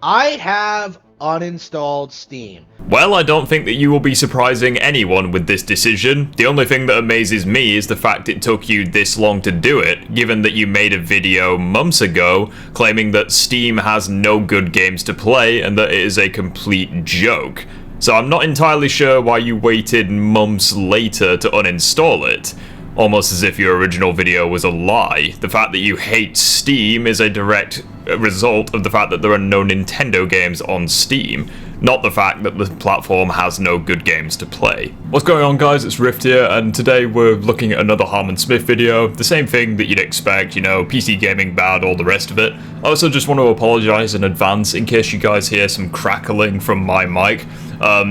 I have uninstalled Steam. Well, I don't think that you will be surprising anyone with this decision. The only thing that amazes me is the fact it took you this long to do it, given that you made a video months ago claiming that Steam has no good games to play and that it is a complete joke. So I'm not entirely sure why you waited months later to uninstall it. Almost as if your original video was a lie. The fact that you hate Steam is a direct result of the fact that there are no Nintendo games on Steam, not the fact that the platform has no good games to play. What's going on, guys? It's Rift here, and today we're looking at another Harman Smith video. The same thing that you'd expect, you know, PC gaming bad, all the rest of it. I also just want to apologize in advance in case you guys hear some crackling from my mic.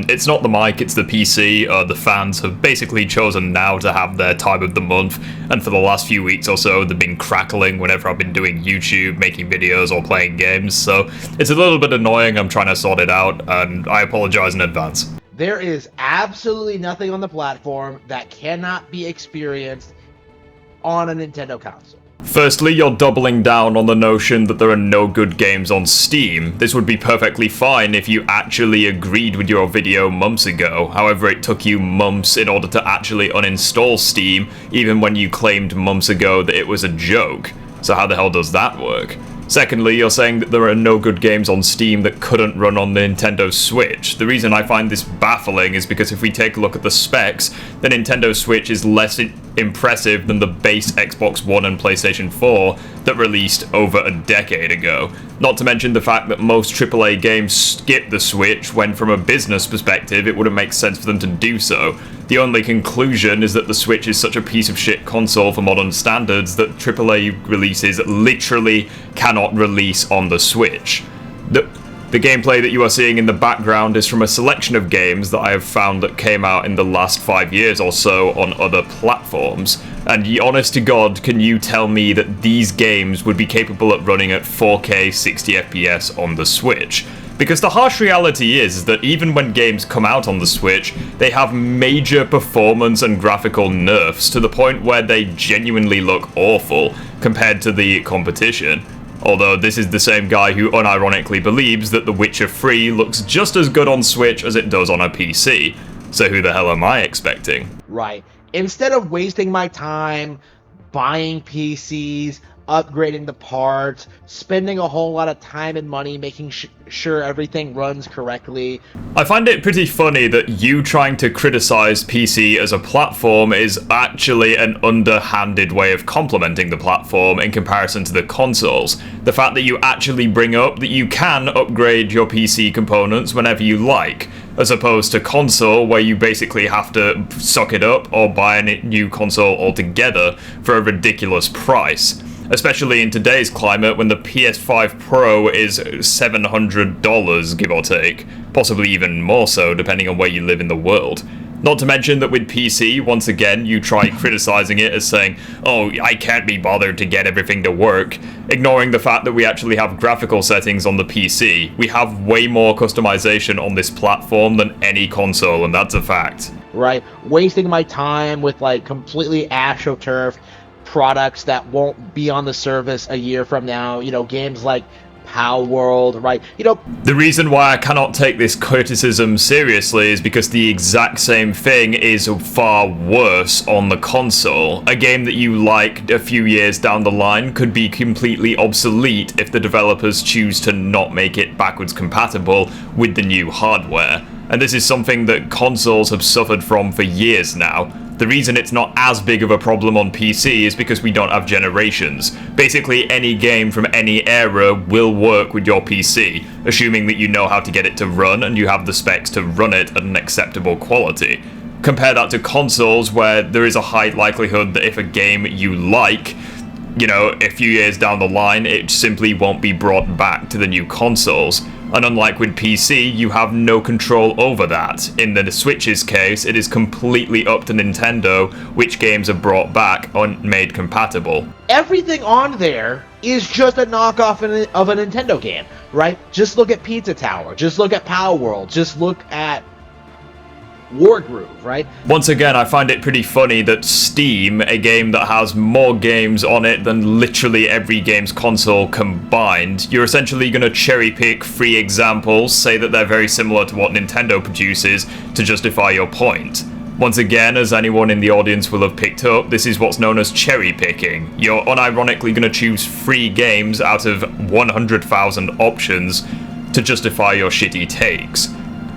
It's not the mic, it's the PC. The fans have basically chosen now to have their time of the month, and for the last few weeks or so, they've been crackling whenever I've been doing YouTube, making videos, or playing games, so it's a little bit annoying. I'm trying to sort it out, and I apologize in advance. There is absolutely nothing on the platform that cannot be experienced on a Nintendo console. Firstly, you're doubling down on the notion that there are no good games on Steam. This would be perfectly fine if you actually agreed with your video months ago. However, it took you months in order to actually uninstall Steam, even when you claimed months ago that it was a joke. So how the hell does that work? Secondly, you're saying that there are no good games on Steam that couldn't run on the Nintendo Switch. The reason I find this baffling is because if we take a look at the specs, the Nintendo Switch is less impressive than the base Xbox One and PlayStation 4 that released over a decade ago. Not to mention the fact that most AAA games skip the Switch when, from a business perspective, it wouldn't make sense for them to do so. The only conclusion is that the Switch is such a piece of shit console for modern standards that AAA releases literally cannot release on the Switch. The gameplay that you are seeing in the background is from a selection of games that I have found that came out in the last 5 years or so on other platforms. And honest to God, can you tell me that these games would be capable of running at 4K 60 FPS on the Switch? Because the harsh reality is that even when games come out on the Switch, they have major performance and graphical nerfs to the point where they genuinely look awful compared to the competition. Although this is the same guy who unironically believes that The Witcher 3 looks just as good on Switch as it does on a PC. So who the hell am I expecting? Right. Instead of wasting my time buying PCs, upgrading the parts, spending a whole lot of time and money making sure everything runs correctly. I find it pretty funny that you trying to criticize PC as a platform is actually an underhanded way of complimenting the platform in comparison to the consoles. The fact that you actually bring up that you can upgrade your PC components whenever you like, as opposed to console where you basically have to suck it up or buy a new console altogether for a ridiculous price. Especially in today's climate when the PS5 Pro is $700, give or take. Possibly even more so, depending on where you live in the world. Not to mention that with PC, once again, you try criticizing it as saying, oh, I can't be bothered to get everything to work, ignoring the fact that we actually have graphical settings on the PC. We have way more customization on this platform than any console, and that's a fact. Right? Wasting my time with, like, completely astroturfed products that won't be on the service a year from now, you know, games like Power World, right? You know, the reason why I cannot take this criticism seriously is because the exact same thing is far worse on the console. A game that you like a few years down the line could be completely obsolete if the developers choose to not make it backwards compatible with the new hardware. And this is something that consoles have suffered from for years now. The reason it's not as big of a problem on PC is because we don't have generations. Basically, any game from any era will work with your PC, assuming that you know how to get it to run and you have the specs to run it at an acceptable quality. Compare that to consoles where there is a high likelihood that if a game you like, you know, a few years down the line, it simply won't be brought back to the new consoles. And unlike with PC, you have no control over that. In the Switch's case, it is completely up to Nintendo which games are brought back or made compatible. Everything on there is just a knockoff of a Nintendo game, right? Just look at Pizza Tower. Just look at Power World. Just look at Wargroove, right? Once again, I find it pretty funny that Steam, a game that has more games on it than literally every game's console combined, you're essentially going to cherry pick free examples, say that they're very similar to what Nintendo produces, to justify your point. Once again, as anyone in the audience will have picked up, this is what's known as cherry picking. You're unironically going to choose free games out of 100,000 options to justify your shitty takes.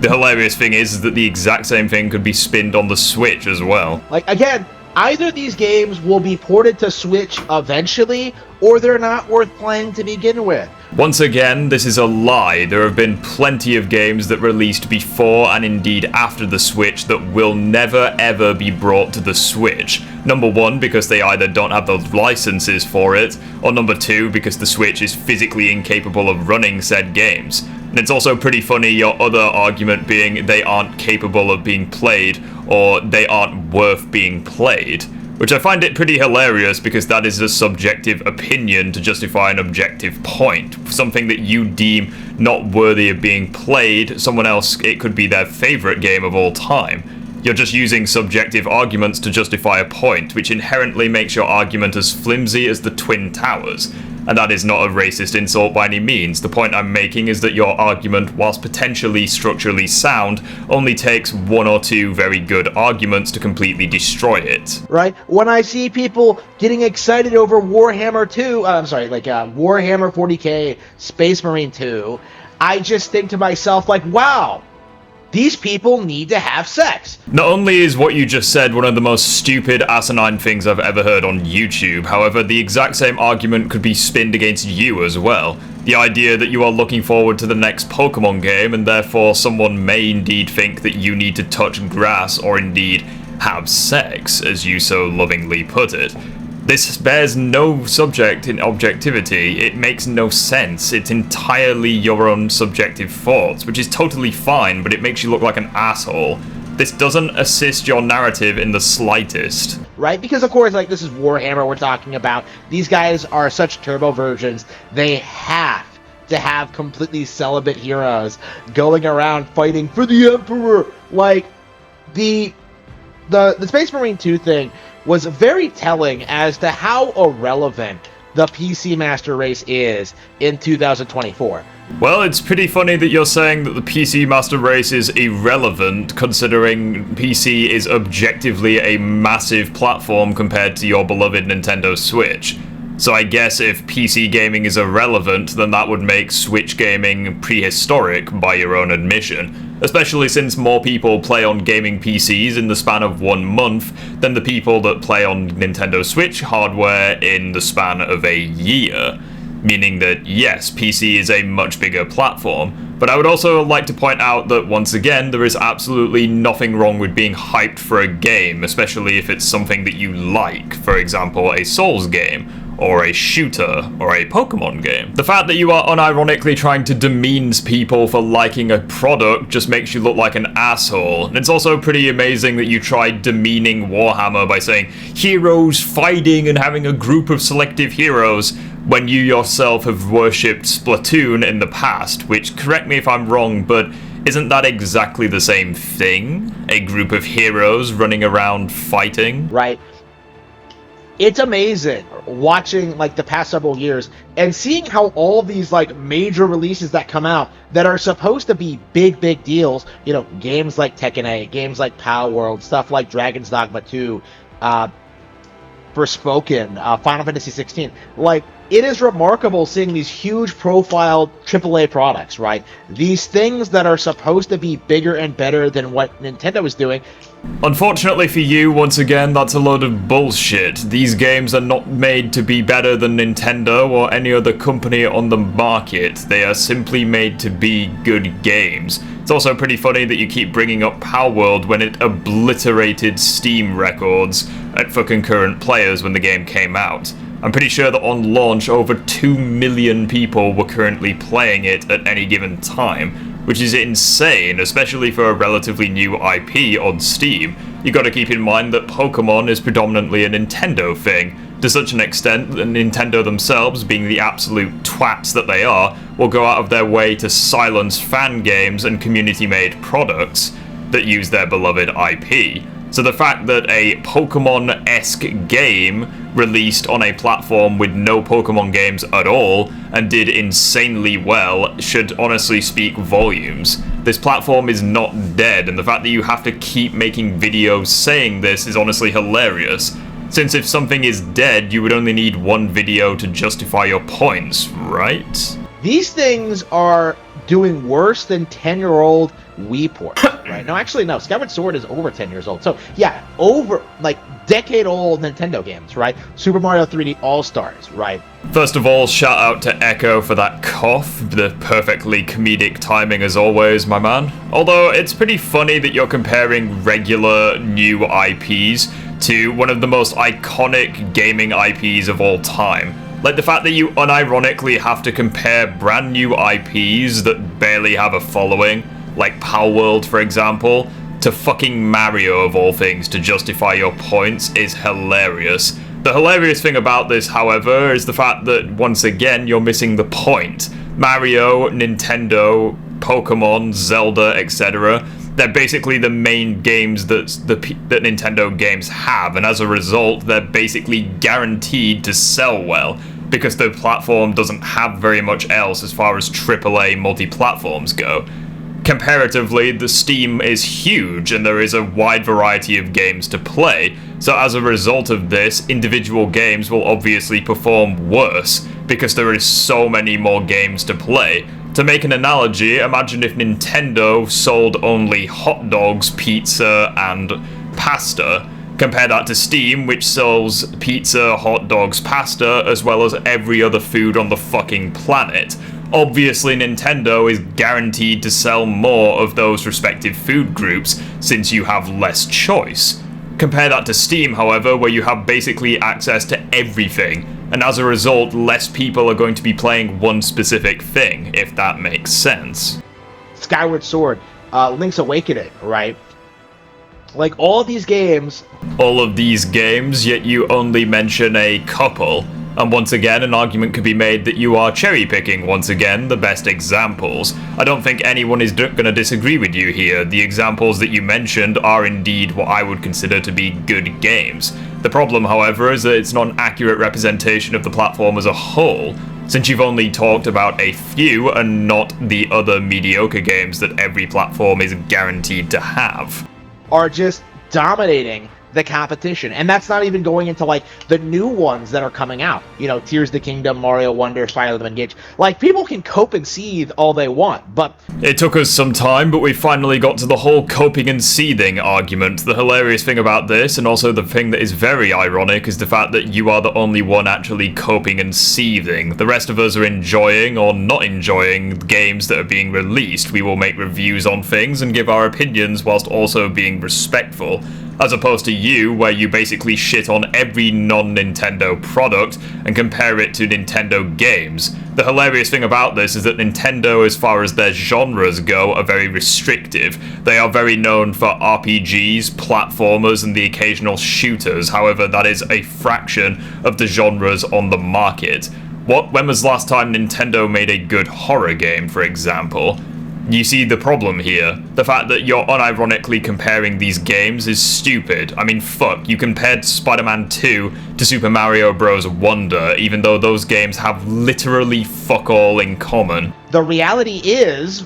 The hilarious thing is that the exact same thing could be spinned on the Switch as well. Like, again, either these games will be ported to Switch eventually, or they're not worth playing to begin with. Once again, this is a lie. There have been plenty of games that released before and indeed after the Switch that will never ever be brought to the Switch. Number one, because they either don't have the licenses for it, or number two, because the Switch is physically incapable of running said games. And it's also pretty funny your other argument being they aren't capable of being played, or they aren't worth being played. Which I find it pretty hilarious because that is a subjective opinion to justify an objective point. Something that you deem not worthy of being played, someone else, it could be their favorite game of all time. You're just using subjective arguments to justify a point, which inherently makes your argument as flimsy as the Twin Towers. And that is not a racist insult by any means. The point I'm making is that your argument, whilst potentially structurally sound, only takes one or two very good arguments to completely destroy it. Right? When I see people getting excited over Warhammer 2, Warhammer 40k Space Marine 2, I just think to myself, like, wow, these people need to have sex. Not only is what you just said one of the most stupid, asinine things I've ever heard on YouTube, however, the exact same argument could be spinned against you as well. The idea that you are looking forward to the next Pokemon game, and therefore someone may indeed think that you need to touch grass or indeed have sex, as you so lovingly put it. This bears no subject in objectivity. It makes no sense. It's entirely your own subjective thoughts, which is totally fine, but it makes you look like an asshole. This doesn't assist your narrative in the slightest. Right? Because, of course, like, this is Warhammer we're talking about. These guys are such turbo versions. They have to have completely celibate heroes going around fighting for the Emperor. Like, the Space Marine 2 thing was very telling as to how irrelevant the PC Master Race is in 2024. Well, it's pretty funny that you're saying that the PC Master Race is irrelevant, considering PC is objectively a massive platform compared to your beloved Nintendo Switch. So I guess if PC gaming is irrelevant, then that would make Switch gaming prehistoric by your own admission. Especially since more people play on gaming PCs in the span of 1 month than the people that play on Nintendo Switch hardware in the span of a year. Meaning that, yes, PC is a much bigger platform, but I would also like to point out that, once again, there is absolutely nothing wrong with being hyped for a game, especially if it's something that you like, for example, a Souls game, or a shooter, or a Pokemon game. The fact that you are unironically trying to demean people for liking a product just makes you look like an asshole. And it's also pretty amazing that you tried demeaning Warhammer by saying heroes fighting and having a group of selective heroes when you yourself have worshipped Splatoon in the past, which, correct me if I'm wrong, but isn't that exactly the same thing? A group of heroes running around fighting? Right. It's amazing watching, like, the past several years and seeing how all these, like, major releases that come out that are supposed to be big deals, you know, games like Tekken 8, games like Power World, stuff like Dragon's Dogma 2, Forspoken, Final Fantasy 16, like, it is remarkable seeing these huge profile AAA products, right? These things that are supposed to be bigger and better than what Nintendo is doing. Unfortunately for you, once again, that's a load of bullshit. These games are not made to be better than Nintendo or any other company on the market. They are simply made to be good games. It's also pretty funny that you keep bringing up Power World when it obliterated Steam records for concurrent players when the game came out. I'm pretty sure that on launch, over 2 million people were currently playing it at any given time, which is insane, especially for a relatively new IP on Steam. You gotta keep in mind that Pokemon is predominantly a Nintendo thing, to such an extent that Nintendo themselves, being the absolute twats that they are, will go out of their way to silence fan games and community-made products. that use their beloved IP. So the fact that a Pokemon-esque game released on a platform with no Pokemon games at all and did insanely well should honestly speak volumes. This platform is not dead, and the fact that you have to keep making videos saying this is honestly hilarious. Since if something is dead, you would only need one video to justify your points, right? These things are doing worse than 10-year-old Wii ports, right? No, actually, no. Skyward Sword is over 10 years old. So, yeah, over, like, decade-old Nintendo games, right? Super Mario 3D All-Stars, right? First of all, shout out to Echo for that cough. The perfectly comedic timing as always, my man. Although, it's pretty funny that you're comparing regular new IPs to one of the most iconic gaming IPs of all time. Like the fact that you unironically have to compare brand new IPs that barely have a following, like Power World for example, to fucking Mario of all things to justify your points is hilarious. The hilarious thing about this, however, is the fact that once again you're missing the point. Mario, Nintendo, Pokemon, Zelda, etc. They're basically the main games that Nintendo games have, and as a result, they're basically guaranteed to sell well, because the platform doesn't have very much else as far as AAA multi-platforms go. Comparatively, the Steam is huge, and there is a wide variety of games to play, so as a result of this, individual games will obviously perform worse, because there is so many more games to play. To make an analogy, imagine if Nintendo sold only hot dogs, pizza, and pasta. Compare that to Steam, which sells pizza, hot dogs, pasta, as well as every other food on the fucking planet. Obviously, Nintendo is guaranteed to sell more of those respective food groups, since you have less choice. Compare that to Steam, however, where you have basically access to everything, and as a result, less people are going to be playing one specific thing, if that makes sense. Skyward Sword, Link's Awakening, right? Like, all of these games... All of these games, yet you only mention a couple. And once again, an argument could be made that you are cherry-picking, once again, the best examples. I don't think anyone is going to disagree with you here. The examples that you mentioned are indeed what I would consider to be good games. The problem, however, is that it's not an accurate representation of the platform as a whole, since you've only talked about a few and not the other mediocre games that every platform is guaranteed to have. Are just dominating the competition, and that's not even going into like the new ones that are coming out, you know, Tears of the Kingdom, Mario Wonder, Fire Emblem Engage. Like, people can cope and seethe all they want, but it took us some time, but we finally got to the whole coping and seething argument. The hilarious thing about this, and also the thing that is very ironic, is the fact that you are the only one actually coping and seething. The rest of us are enjoying or not enjoying games that are being released. We will make reviews on things and give our opinions whilst also being respectful. As opposed to you, where you basically shit on every non-Nintendo product and compare it to Nintendo games. The hilarious thing about this is that Nintendo, as far as their genres go, are very restrictive. They are very known for RPGs, platformers, and the occasional shooters. However, that is a fraction of the genres on the market. When was the last time Nintendo made a good horror game, for example? You see the problem here. The fact that you're unironically comparing these games is stupid. I mean, fuck, you compared Spider-Man 2 to Super Mario Bros. Wonder, even though those games have literally fuck all in common. The reality is,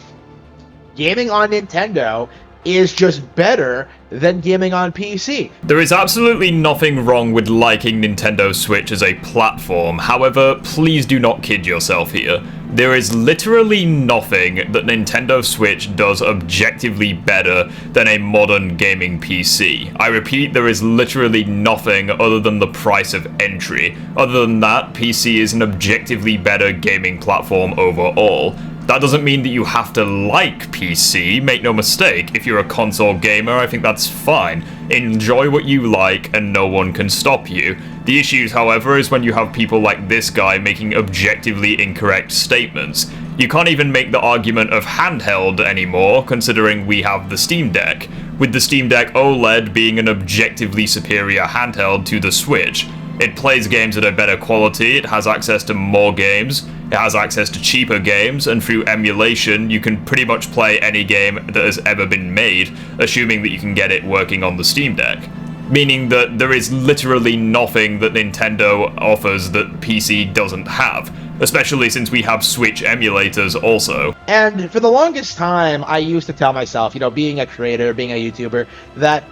gaming on Nintendo is just better than gaming on PC. There is absolutely nothing wrong with liking Nintendo Switch as a platform. However, please do not kid yourself here. There is literally nothing that Nintendo Switch does objectively better than a modern gaming PC. I repeat, there is literally nothing other than the price of entry. Other than that, PC is an objectively better gaming platform overall. That doesn't mean that you have to like PC, make no mistake. If you're a console gamer, I think that's fine. Enjoy what you like and no one can stop you. The issue, however, is when you have people like this guy making objectively incorrect statements. You can't even make the argument of handheld anymore, considering we have the Steam Deck, with the Steam Deck OLED being an objectively superior handheld to the Switch. It plays games at a better quality, it has access to more games, It has access to cheaper games, and through emulation, you can pretty much play any game that has ever been made, assuming that you can get it working on the Steam Deck. Meaning that there is literally nothing that Nintendo offers that PC doesn't have, especially since we have Switch emulators also. And for the longest time, I used to tell myself, being a creator, being a YouTuber, that,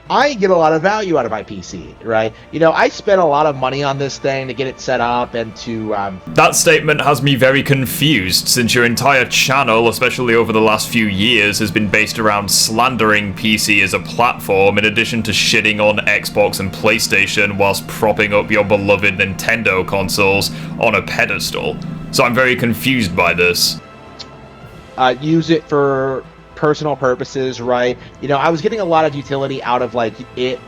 I get a lot of value out of my PC, right? I spent a lot of money on this thing to get it set up and to... That statement has me very confused, since your entire channel, especially over the last few years, has been based around slandering PC as a platform, in addition to shitting on Xbox and PlayStation whilst propping up your beloved Nintendo consoles on a pedestal. So I'm very confused by this. Use it for personal purposes, right? I was getting a lot of utility out of writing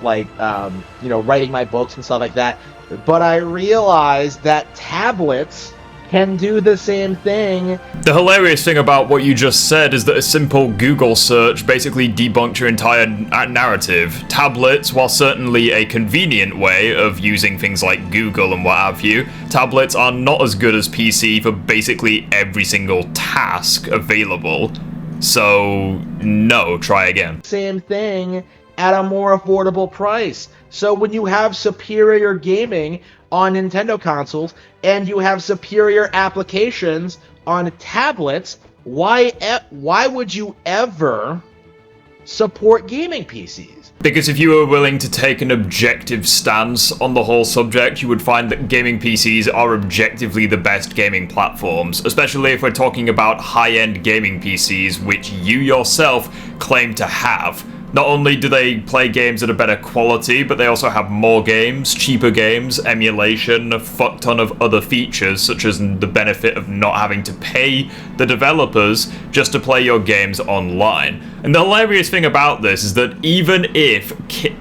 my books and stuff like that, but I realized that tablets can do the same thing. The hilarious thing about what you just said is that a simple Google search basically debunked your entire narrative. Tablets, while certainly a convenient way of using things like Google and what have you, tablets are not as good as PC for basically every single task available. So, no, try again. Same thing at a more affordable price. So when you have superior gaming on Nintendo consoles and you have superior applications on tablets, why would you ever support gaming PCs? Because if you were willing to take an objective stance on the whole subject, you would find that gaming PCs are objectively the best gaming platforms, especially if we're talking about high-end gaming PCs, which you yourself claim to have. Not only do they play games at a better quality, but they also have more games, cheaper games, emulation, a fuck ton of other features, such as the benefit of not having to pay the developers just to play your games online. And the hilarious thing about this is that even if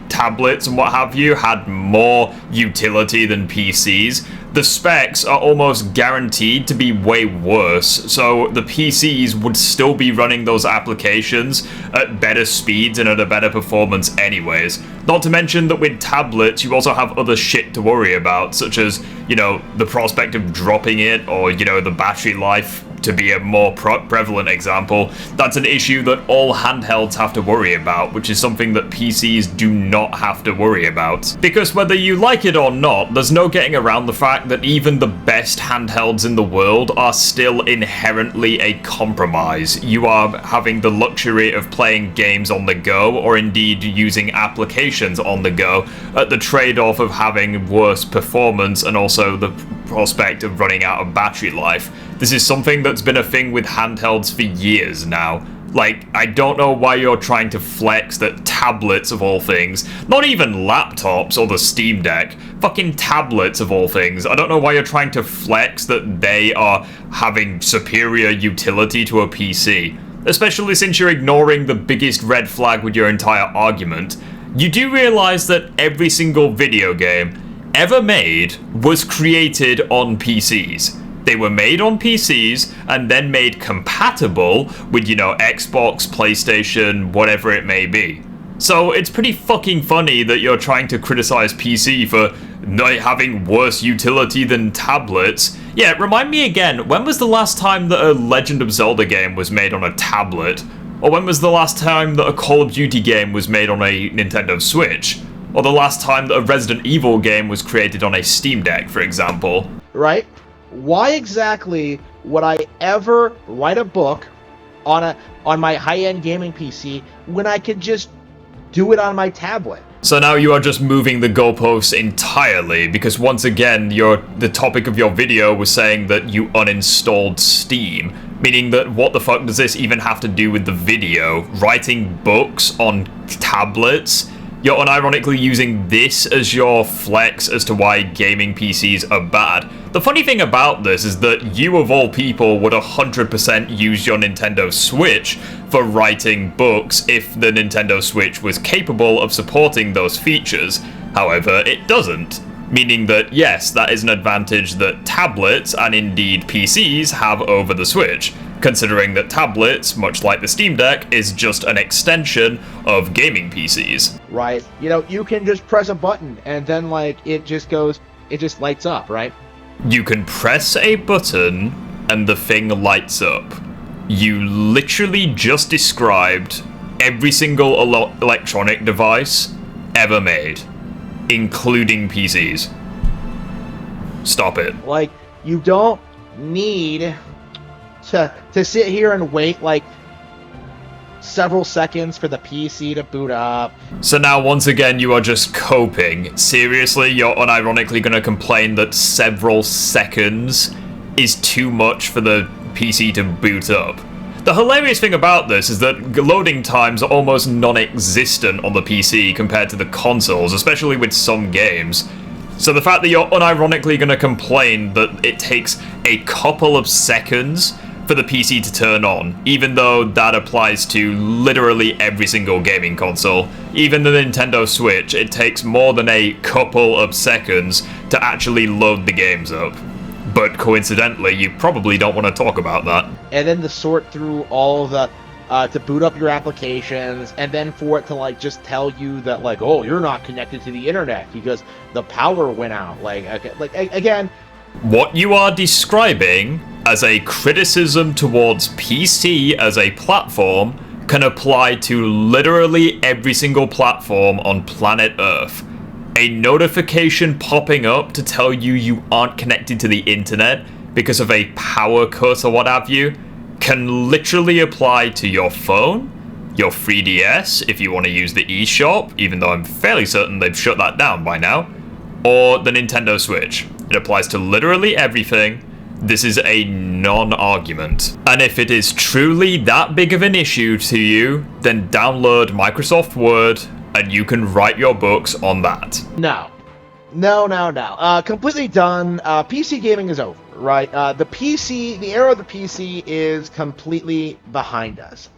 tablets and what have you had more utility than PCs, the specs are almost guaranteed to be way worse, so the PCs would still be running those applications at better speeds and at a better performance anyways. Not to mention that with tablets, you also have other shit to worry about, such as, the prospect of dropping it, or, the battery life, to be a more prevalent example. That's an issue that all handhelds have to worry about, which is something that PCs do not have to worry about. Because whether you like it or not, there's no getting around the fact that even the best handhelds in the world are still inherently a compromise. You are having the luxury of playing games on the go, or indeed using applications on the go, at the trade-off of having worse performance and also the prospect of running out of battery life. This is something that's been a thing with handhelds for years now. I don't know why you're trying to flex that tablets of all things, not even laptops or the Steam Deck, fucking tablets of all things, I don't know why you're trying to flex that they are having superior utility to a PC. Especially since you're ignoring the biggest red flag with your entire argument. You do realize that every single video game ever made was created on PCs. They were made on PCs and then made compatible with, Xbox, PlayStation, whatever it may be. So it's pretty fucking funny that you're trying to criticize PC for not having worse utility than tablets. Yeah, remind me again, when was the last time that a Legend of Zelda game was made on a tablet? Or when was the last time that a Call of Duty game was made on a Nintendo Switch? Or the last time that a Resident Evil game was created on a Steam Deck, for example? Right? Why exactly would I ever write a book on my high-end gaming PC when I could just do it on my tablet? So now you are just moving the goalposts entirely, because once again, the topic of your video was saying that you uninstalled Steam, meaning that what the fuck does this even have to do with the video? Writing books on tablets? You're unironically using this as your flex as to why gaming PCs are bad. The funny thing about this is that you of all people would 100% use your Nintendo Switch for writing books if the Nintendo Switch was capable of supporting those features. However, it doesn't. Meaning that, yes, that is an advantage that tablets, and indeed PCs, have over the Switch, considering that tablets, much like the Steam Deck, is just an extension of gaming PCs. Right. You can just press a button, and then, it just lights up, right? You can press a button and the thing lights up. You literally just described every single electronic device ever made, including PCs. Stop it. Like, you don't need to sit here and wait, like, several seconds for the PC to boot up. So now, once again, you are just coping. Seriously, you're unironically going to complain that several seconds is too much for the PC to boot up. The hilarious thing about this is that loading times are almost non-existent on the PC compared to the consoles, especially with some games. So the fact that you're unironically going to complain that it takes a couple of seconds for the PC to turn on, even though that applies to literally every single gaming console. Even the Nintendo Switch, it takes more than a couple of seconds to actually load the games up. But coincidentally, you probably don't want to talk about that. And then to sort through all of the, to boot up your applications, and then for it to, like, just tell you that, like, oh, you're not connected to the internet because the power went out. Again... What you are describing as a criticism towards PC as a platform can apply to literally every single platform on planet Earth. A notification popping up to tell you aren't connected to the internet because of a power cut or what have you can literally apply to your phone, your 3DS if you want to use the eShop, even though I'm fairly certain they've shut that down by now, or the Nintendo Switch. It applies to literally everything. This is a non-argument. And if it is truly that big of an issue to you, then download Microsoft Word and you can write your books on that. No. Completely done. PC gaming is over, right? The era of the PC is completely behind us.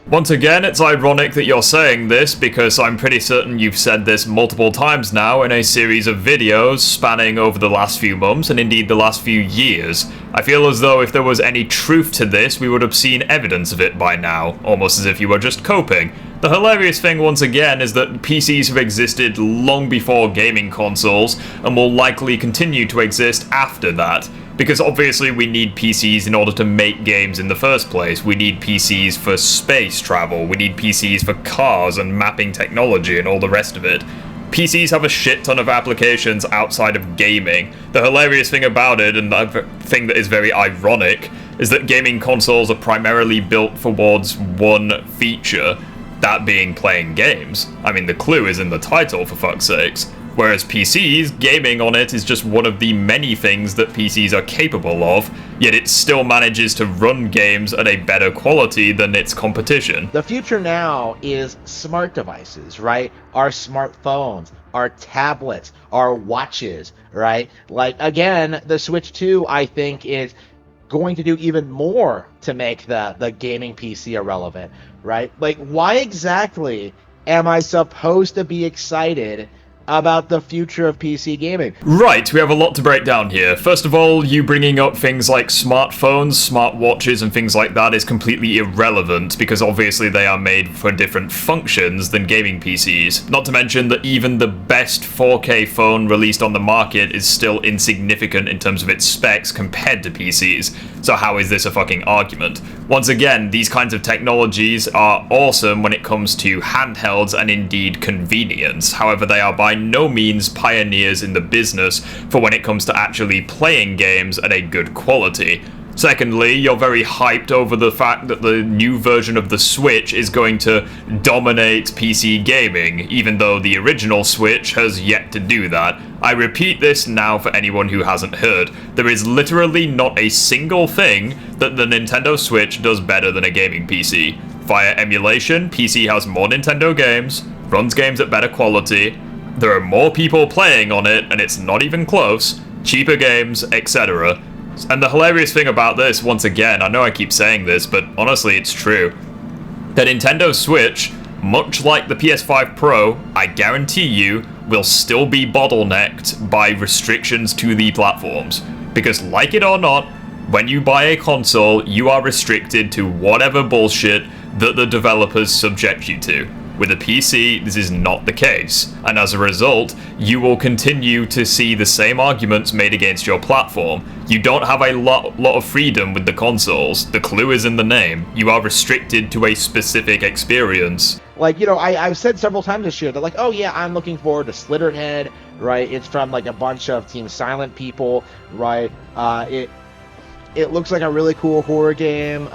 Once again, it's ironic that you're saying this because I'm pretty certain you've said this multiple times now in a series of videos spanning over the last few months and indeed the last few years. I feel as though if there was any truth to this, we would have seen evidence of it by now, almost as if you were just coping. The hilarious thing, once again, is that PCs have existed long before gaming consoles, and will likely continue to exist after that. Because obviously we need PCs in order to make games in the first place. We need PCs for space travel, we need PCs for cars and mapping technology and all the rest of it. PCs have a shit ton of applications outside of gaming. The hilarious thing about it, and the thing that is very ironic, is that gaming consoles are primarily built towards one feature, that being playing games. I mean, the clue is in the title, for fuck's sakes. Whereas PCs, gaming on it is just one of the many things that PCs are capable of, yet it still manages to run games at a better quality than its competition. The future now is smart devices, right? Our smartphones, our tablets, our watches, right? Like, again, the Switch 2, I think, is going to do even more to make the gaming PC irrelevant, right? Like, why exactly am I supposed to be excited about the future of PC gaming? Right, we have a lot to break down here. First of all, you bringing up things like smartphones, smartwatches, and things like that is completely irrelevant, because obviously they are made for different functions than gaming PCs. Not to mention that even the best 4K phone released on the market is still insignificant in terms of its specs compared to PCs. So how is this a fucking argument? Once again, these kinds of technologies are awesome when it comes to handhelds and indeed convenience. However, they are by no means pioneers in the business for when it comes to actually playing games at a good quality. Secondly, you're very hyped over the fact that the new version of the Switch is going to dominate PC gaming, even though the original Switch has yet to do that. I repeat this now for anyone who hasn't heard. There is literally not a single thing that the Nintendo Switch does better than a gaming PC. Via emulation, PC has more Nintendo games, runs games at better quality, there are more people playing on it, and it's not even close, cheaper games, etc. And the hilarious thing about this, once again, I know I keep saying this, but honestly it's true, the Nintendo Switch, much like the PS5 Pro, I guarantee you, will still be bottlenecked by restrictions to the platforms. Because like it or not, when you buy a console, you are restricted to whatever bullshit that the developers subject you to. With a PC, this is not the case, and as a result, you will continue to see the same arguments made against your platform. You don't have a lot of freedom with the consoles. The clue is in the name. You are restricted to a specific experience. Like, you know, I've said several times this year that, like, oh yeah, I'm looking forward to Slitterhead, right? It's from, like, a bunch of Team Silent people, right? It looks like a really cool horror game,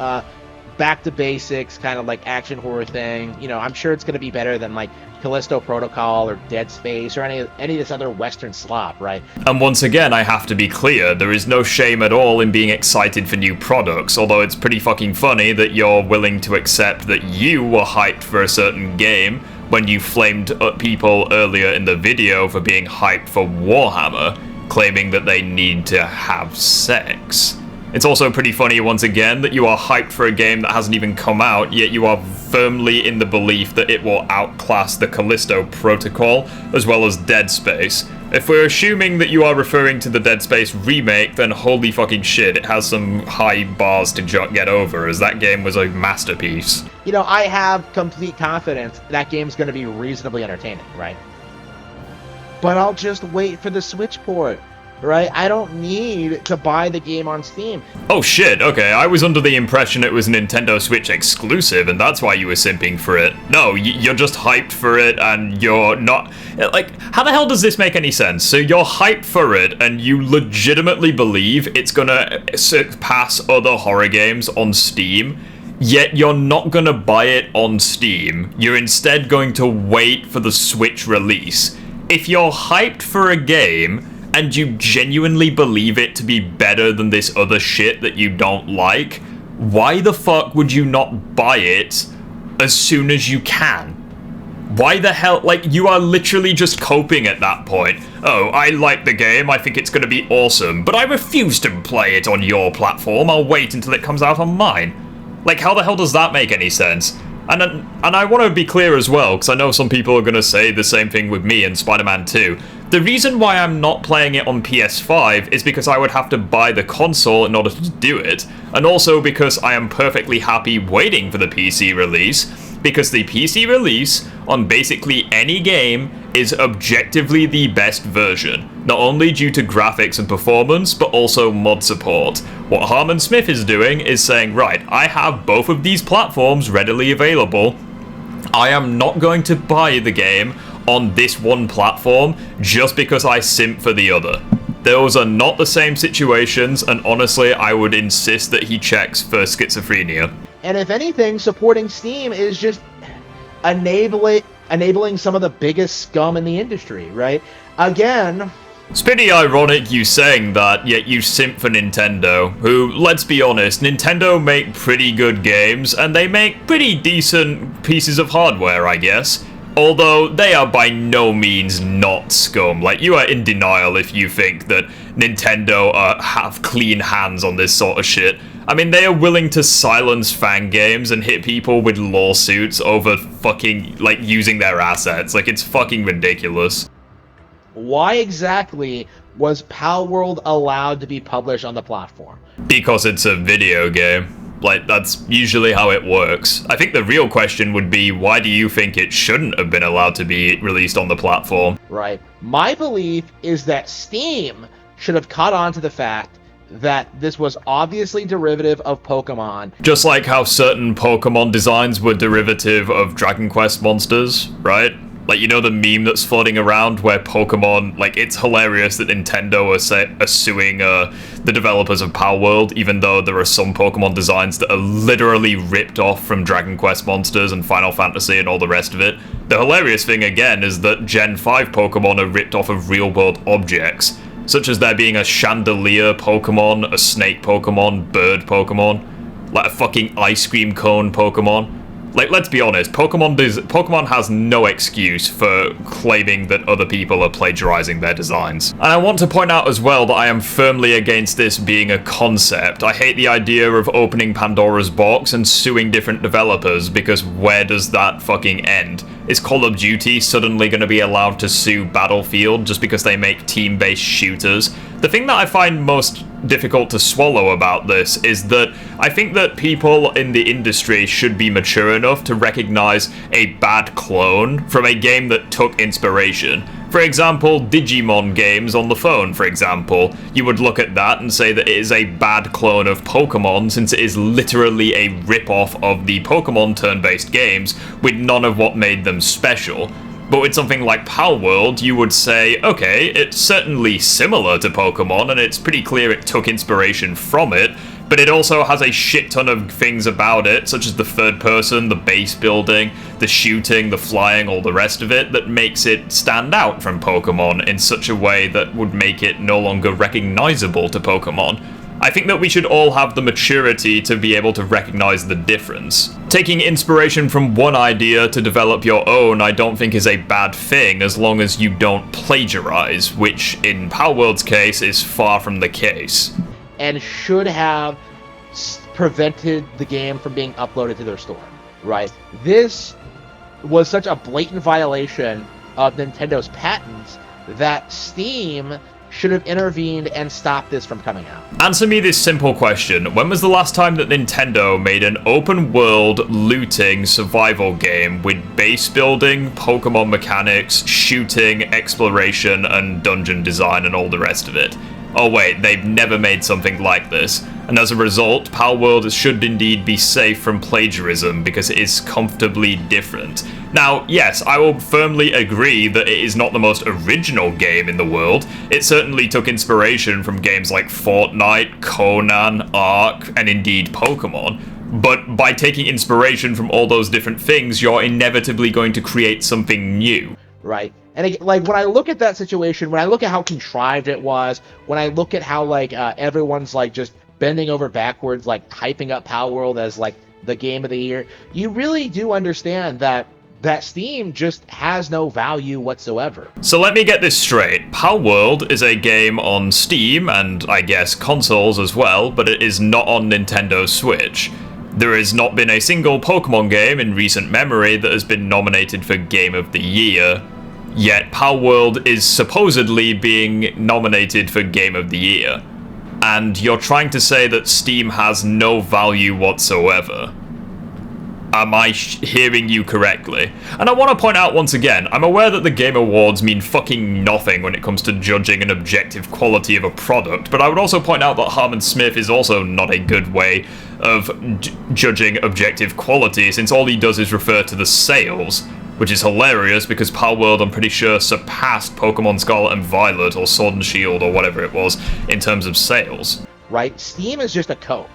back to basics, kind of like action horror thing. You know, I'm sure it's going to be better than, like, Callisto Protocol or Dead Space or any of this other Western slop, right? And once again, I have to be clear, there is no shame at all in being excited for new products, although it's pretty fucking funny that you're willing to accept that you were hyped for a certain game when you flamed up people earlier in the video for being hyped for Warhammer, claiming that they need to have sex. It's also pretty funny, once again, that you are hyped for a game that hasn't even come out, yet you are firmly in the belief that it will outclass the Callisto Protocol, as well as Dead Space. If we're assuming that you are referring to the Dead Space remake, then holy fucking shit, it has some high bars to get over, as that game was a masterpiece. You know, I have complete confidence that game's going to be reasonably entertaining, right? But I'll just wait for the Switch port. Right? I don't need to buy the game on Steam. Oh shit, okay, I was under the impression it was Nintendo Switch exclusive, and that's why you were simping for it. No, you're just hyped for it, and you're not... Like, how the hell does this make any sense? So you're hyped for it, and you legitimately believe it's gonna surpass other horror games on Steam, yet you're not gonna buy it on Steam. You're instead going to wait for the Switch release. If you're hyped for a game, and you genuinely believe it to be better than this other shit that you don't like, why the fuck would you not buy it as soon as you can? Why the hell? Like, you are literally just coping at that point. Oh, I like the game, I think it's gonna be awesome, but I refuse to play it on your platform, I'll wait until it comes out on mine. Like, how the hell does that make any sense? And I want to be clear as well, because I know some people are going to say the same thing with me in Spider-Man 2. The reason why I'm not playing it on PS5 is because I would have to buy the console in order to do it, and also because I am perfectly happy waiting for the PC release, because the PC release on basically any game is objectively the best version, not only due to graphics and performance, but also mod support. What Harman Smith is doing is saying, right, I have both of these platforms readily available, I am not going to buy the game on this one platform just because I simp for the other. Those are not the same situations, and honestly, I would insist that he checks for schizophrenia. And if anything, supporting Steam is just enabling some of the biggest scum in the industry, right? Again... It's pretty ironic you saying that, yet you simp for Nintendo, who, let's be honest, Nintendo make pretty good games, and they make pretty decent pieces of hardware, I guess. Although, they are by no means not scum. Like, you are in denial if you think that Nintendo have clean hands on this sort of shit. I mean, they are willing to silence fan games and hit people with lawsuits over fucking, like, using their assets. Like, it's fucking ridiculous. Why exactly was Palworld allowed to be published on the platform? Because it's a video game. Like, that's usually how it works. I think the real question would be, why do you think it shouldn't have been allowed to be released on the platform? Right. My belief is that Steam should have caught on to the fact that this was obviously derivative of Pokemon. Just like how certain Pokemon designs were derivative of Dragon Quest monsters, right? Like, you know the meme that's floating around where Pokemon, like, it's hilarious that Nintendo are suing the developers of Palworld, even though there are some Pokemon designs that are literally ripped off from Dragon Quest monsters and Final Fantasy and all the rest of it. The hilarious thing, again, is that Gen 5 Pokemon are ripped off of real-world objects, such as there being a chandelier Pokemon, a snake Pokemon, bird Pokemon, like a fucking ice cream cone Pokemon. Like, let's be honest, Pokemon has no excuse for claiming that other people are plagiarizing their designs. And I want to point out as well that I am firmly against this being a concept. I hate the idea of opening Pandora's box and suing different developers, because where does that fucking end? Is Call of Duty suddenly going to be allowed to sue Battlefield just because they make team-based shooters? The thing that I find most difficult to swallow about this is that I think that people in the industry should be mature enough to recognize a bad clone from a game that took inspiration. For example, Digimon games on the phone, for example. You would look at that and say that it is a bad clone of Pokemon, since it is literally a rip-off of the Pokemon turn-based games, with none of what made them special. But with something like Palworld, you would say, okay, it's certainly similar to Pokemon, and it's pretty clear it took inspiration from it, but it also has a shit ton of things about it, such as the third person, the base building, the shooting, the flying, all the rest of it, that makes it stand out from Pokemon in such a way that would make it no longer recognizable to Pokemon. I think that we should all have the maturity to be able to recognize the difference. Taking inspiration from one idea to develop your own, I don't think is a bad thing, as long as you don't plagiarize, which in Palworld's case is far from the case. And should have prevented the game from being uploaded to their store, right? This was such a blatant violation of Nintendo's patents that Steam should have intervened and stopped this from coming out. Answer me this simple question. When was the last time that Nintendo made an open-world looting survival game with base building, Pokemon mechanics, shooting, exploration, and dungeon design and all the rest of it? Oh wait, they've never made something like this, and as a result, Palworld should indeed be safe from plagiarism because it is comfortably different. Now, yes, I will firmly agree that it is not the most original game in the world. It certainly took inspiration from games like Fortnite, Conan, Ark, and indeed Pokemon. But by taking inspiration from all those different things, you're inevitably going to create something new. Right. And like when I look at that situation, when I look at how contrived it was, when I look at how like everyone's like just bending over backwards, like hyping up Palworld as like the game of the year, you really do understand that Steam just has no value whatsoever. So let me get this straight. Palworld is a game on Steam and I guess consoles as well, but it is not on Nintendo Switch. There has not been a single Pokemon game in recent memory that has been nominated for Game of the Year, yet Palworld is supposedly being nominated for Game of the Year. And you're trying to say that Steam has no value whatsoever. Am I hearing you correctly? And I want to point out once again, I'm aware that the Game Awards mean fucking nothing when it comes to judging an objective quality of a product, but I would also point out that Harman Smith is also not a good way of judging objective quality, since all he does is refer to the sales, which is hilarious because Palworld, I'm pretty sure, surpassed Pokemon Scarlet and Violet or Sword and Shield or whatever it was in terms of sales. Right? Steam is just a cope.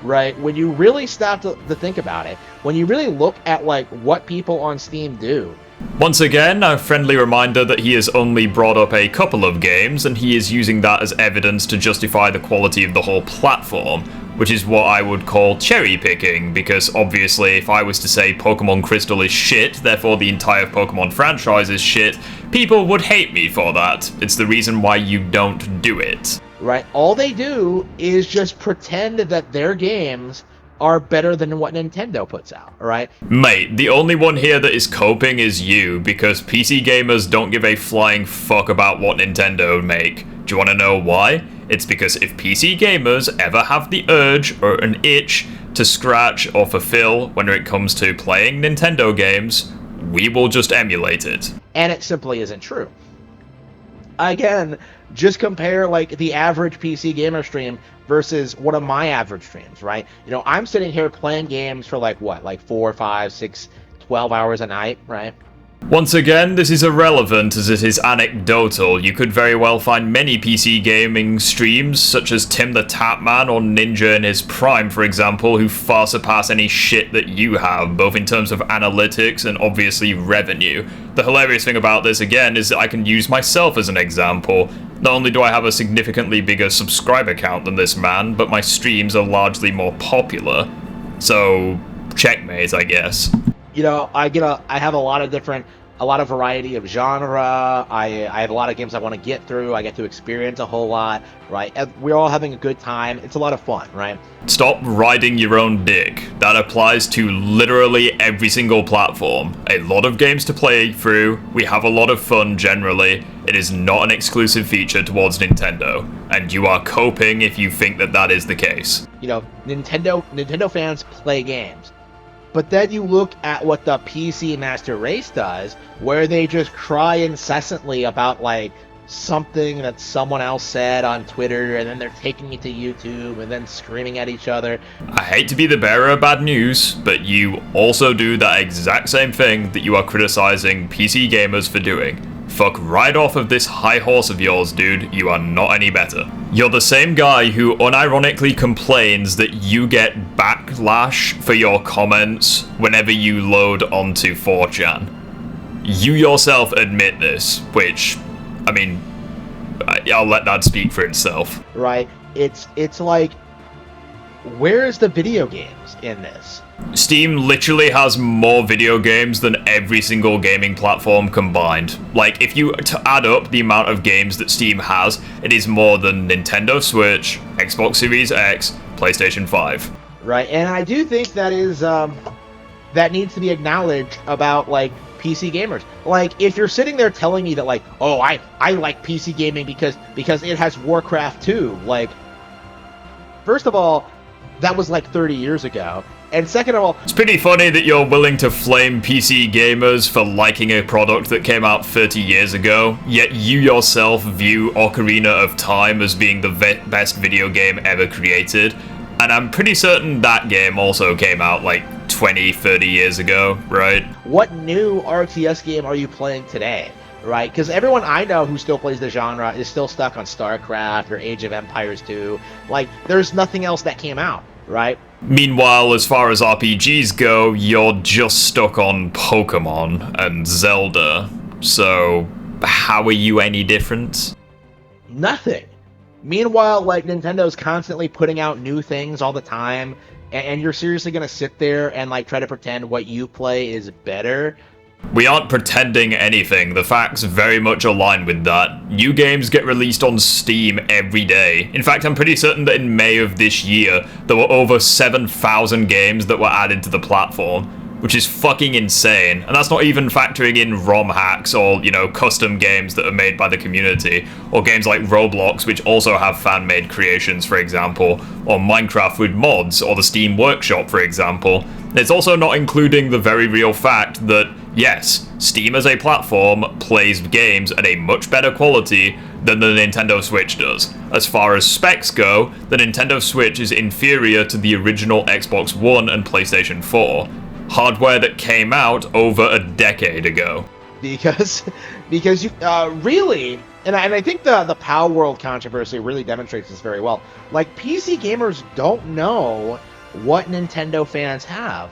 Right? When you really stop to think about it, when you really look at like what people on Steam do. Once again, a friendly reminder that he has only brought up a couple of games, and he is using that as evidence to justify the quality of the whole platform, which is what I would call cherry picking, because obviously if I was to say Pokemon Crystal is shit, therefore the entire Pokemon franchise is shit, people would hate me for that. It's the reason why you don't do it. Right? All they do is just pretend that their games are better than what Nintendo puts out, right? Mate, the only one here that is coping is you, because PC gamers don't give a flying fuck about what Nintendo make. Do you want to know why? It's because if PC gamers ever have the urge or an itch to scratch or fulfill when it comes to playing Nintendo games, we will just emulate it. And it simply isn't true. Again, just compare like the average PC gamer stream versus one of my average streams, right? You know, I'm sitting here playing games for like what, like 4, 5, 6, 12 hours a night, right? Once again, this is irrelevant as it is anecdotal. You could very well find many PC gaming streams, such as Tim the Tapman or Ninja in his prime, for example, who far surpass any shit that you have, both in terms of analytics and obviously revenue. The hilarious thing about this, again, is that I can use myself as an example. Not only do I have a significantly bigger subscriber count than this man, but my streams are largely more popular. So, checkmate, I guess. You know, I have a lot of variety of genre. I have a lot of games I want to get through. I get to experience a whole lot, right? We're all having a good time. It's a lot of fun, right? Stop riding your own dick. That applies to literally every single platform. A lot of games to play through. We have a lot of fun generally. It is not an exclusive feature towards Nintendo, and you are coping if you think that that is the case. You know, Nintendo fans play games. But then you look at what the PC Master Race does, where they just cry incessantly about, like, something that someone else said on Twitter, and then they're taking it to YouTube, and then screaming at each other. I hate to be the bearer of bad news, but you also do that exact same thing that you are criticizing PC gamers for doing. Fuck right off of this high horse of yours, dude. You are not any better. You're the same guy who unironically complains that you get backlash for your comments whenever you load onto 4chan. You yourself admit this, which, I mean, I'll let that speak for itself. Right? It's like, where is the video games in this? Steam literally has more video games than every single gaming platform combined. Like, if you add up the amount of games that Steam has, it is more than Nintendo Switch, Xbox Series X, PlayStation 5. Right, and I do think that is, that needs to be acknowledged about, like, PC gamers. Like, if you're sitting there telling me that, like, oh, I like PC gaming because it has Warcraft 2, like, first of all, that was like 30 years ago. And second of all, it's pretty funny that you're willing to flame PC gamers for liking a product that came out 30 years ago, yet you yourself view Ocarina of Time as being the best video game ever created. And I'm pretty certain that game also came out like 20, 30 years ago, right? What new RTS game are you playing today? Right? Because everyone I know who still plays the genre is still stuck on StarCraft or Age of Empires 2. Like, there's nothing else that came out, right? Meanwhile, as far as RPGs go, you're just stuck on Pokemon and Zelda. So, how are you any different? Nothing. Meanwhile, like, Nintendo's constantly putting out new things all the time, and you're seriously gonna sit there and, like, try to pretend what you play is better? We aren't pretending anything, the facts very much align with that. New games get released on Steam every day. In fact, I'm pretty certain that in May of this year, there were over 7,000 games that were added to the platform, which is fucking insane. And that's not even factoring in ROM hacks or, you know, custom games that are made by the community, or games like Roblox, which also have fan-made creations, for example, or Minecraft with mods, or the Steam Workshop, for example. It's also not including the very real fact that, yes, Steam as a platform plays games at a much better quality than the Nintendo Switch does. As far as specs go, the Nintendo Switch is inferior to the original Xbox One and PlayStation 4. Hardware that came out over a decade ago. Because you really, and I think the Power World controversy really demonstrates this very well. Like, PC gamers don't know what Nintendo fans have.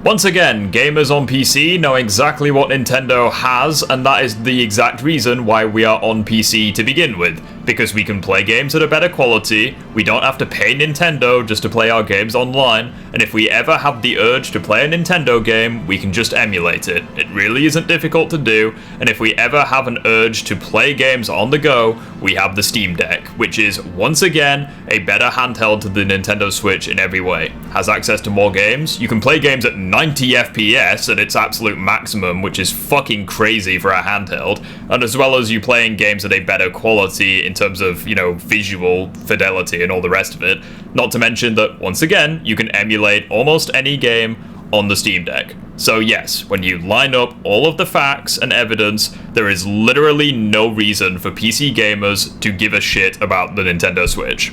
Once again, gamers on PC know exactly what Nintendo has, and that is the exact reason why we are on PC to begin with. Because we can play games at a better quality, we don't have to pay Nintendo just to play our games online, and if we ever have the urge to play a Nintendo game, we can just emulate it. It really isn't difficult to do, and if we ever have an urge to play games on the go, we have the Steam Deck, which is, once again, a better handheld to the Nintendo Switch in every way. Has access to more games, you can play games at 90 FPS at its absolute maximum, which is fucking crazy for a handheld, and as well as you playing games at a better quality in terms of, you know, visual fidelity and all the rest of it. Not to mention that, once again, you can emulate almost any game on the Steam Deck. So yes, when you line up all of the facts and evidence, there is literally no reason for PC gamers to give a shit about the Nintendo Switch.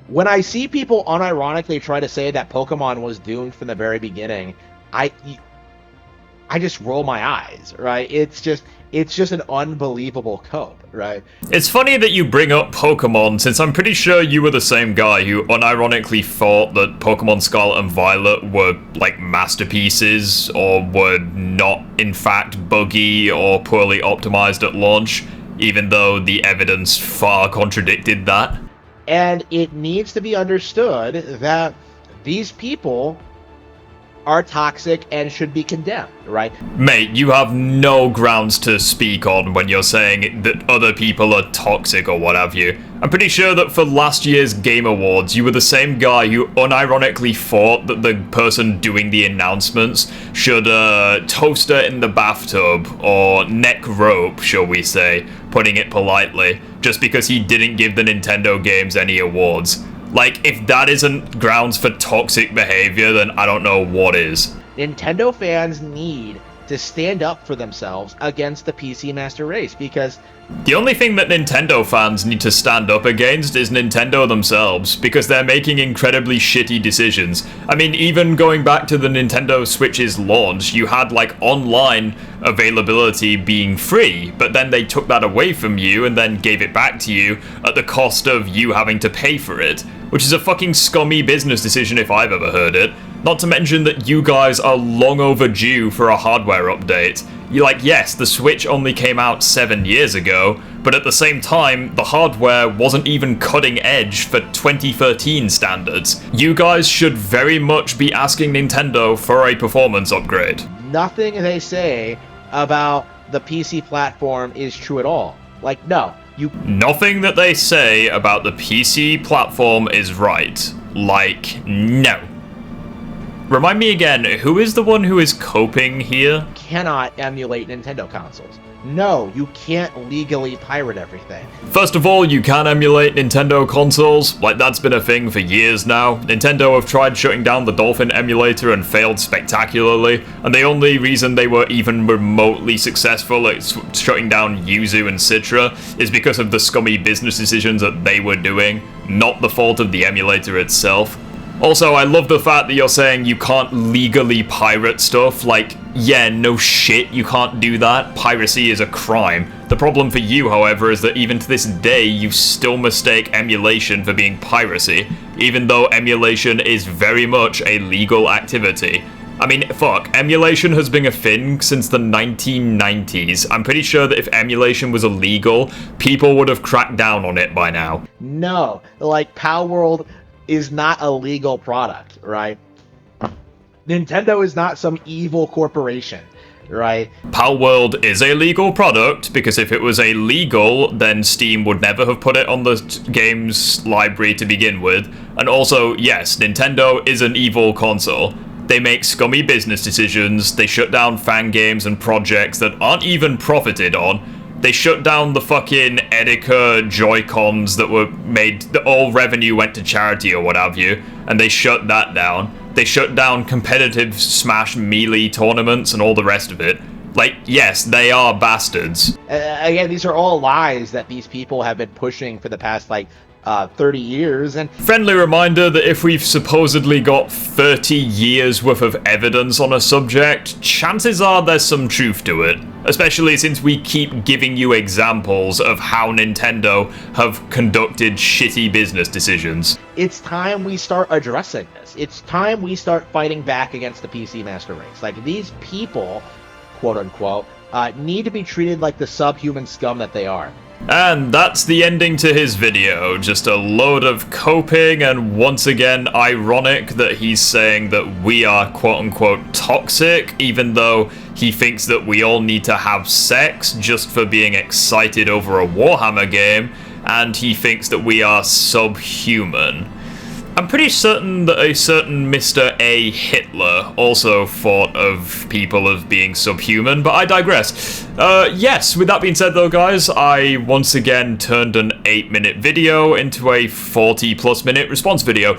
When I see people unironically try to say that Pokemon was doomed from the very beginning, I just roll my eyes, right? It's just an unbelievable cope, right? It's funny that you bring up Pokemon, since I'm pretty sure you were the same guy who unironically thought that Pokemon Scarlet and Violet were, like, masterpieces, or were not, in fact, buggy or poorly optimized at launch, even though the evidence far contradicted that. And it needs to be understood that these people are toxic and should be condemned, right? Mate, you have no grounds to speak on when you're saying that other people are toxic or what have you. I'm pretty sure that for last year's Game Awards, you were the same guy who unironically thought that the person doing the announcements should toast her in the bathtub, or neck rope, shall we say, putting it politely, just because he didn't give the Nintendo games any awards. Like, if that isn't grounds for toxic behavior, then I don't know what is. Nintendo fans need to stand up for themselves against the PC Master Race, because the only thing that Nintendo fans need to stand up against is Nintendo themselves, because they're making incredibly shitty decisions. I mean, even going back to the Nintendo Switch's launch, you had, like, online availability being free, but then they took that away from you and then gave it back to you at the cost of you having to pay for it, which is a fucking scummy business decision if I've ever heard it. Not to mention that you guys are long overdue for a hardware update. You're like, yes, the Switch only came out 7 years ago, but at the same time, the hardware wasn't even cutting edge for 2013 standards. You guys should very much be asking Nintendo for a performance upgrade. Nothing they say about the PC platform is true at all. Like, no. Nothing that they say about the PC platform is right. Like, no. Remind me again, who is the one who is coping here? Cannot emulate Nintendo consoles. No, you can't legally pirate everything. First of all, you can emulate Nintendo consoles. Like, that's been a thing for years now. Nintendo have tried shutting down the Dolphin emulator and failed spectacularly, and the only reason they were even remotely successful at shutting down Yuzu and Citra is because of the scummy business decisions that they were doing, not the fault of the emulator itself. Also, I love the fact that you're saying you can't legally pirate stuff. Like, yeah, no shit, you can't do that. Piracy is a crime. The problem for you, however, is that even to this day, you still mistake emulation for being piracy, even though emulation is very much a legal activity. I mean, fuck, emulation has been a thing since the 1990s. I'm pretty sure that if emulation was illegal, people would have cracked down on it by now. No, like, Palworld is not a legal product, right? Nintendo is not some evil corporation, right? Palworld is a legal product, because if it was illegal, then Steam would never have put it on the games library to begin with. And also, yes, Nintendo is an evil console. They make scummy business decisions, they shut down fan games and projects that aren't even profited on. They shut down the fucking Edica Joy-Cons that were made, all revenue went to charity or what have you, and they shut that down. They shut down competitive Smash Melee tournaments and all the rest of it. Like, yes, they are bastards. Again, these are all lies that these people have been pushing for the past, 30 years, and friendly reminder that if we've supposedly got 30 years worth of evidence on a subject, chances are there's some truth to it. Especially since we keep giving you examples of how Nintendo have conducted shitty business decisions. It's time we start addressing this. It's time we start fighting back against the PC Master Race. Like, these people, quote unquote, need to be treated like the subhuman scum that they are. And that's the ending to his video. Just a load of coping, and once again ironic that he's saying that we are quote-unquote toxic, even though he thinks that we all need to have sex just for being excited over a Warhammer game, and he thinks that we are subhuman. I'm pretty certain that a certain Mr. A. Hitler also thought of people as being subhuman, but I digress. Yes, with that being said though, guys, I once again turned an 8-minute video into a 40+ minute response video.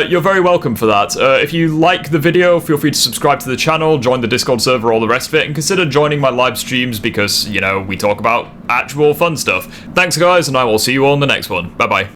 You're very welcome for that. If you like the video, feel free to subscribe to the channel, join the Discord server, all the rest of it, and consider joining my live streams because, you know, we talk about actual fun stuff. Thanks guys, and I will see you all in the next one. Bye-bye.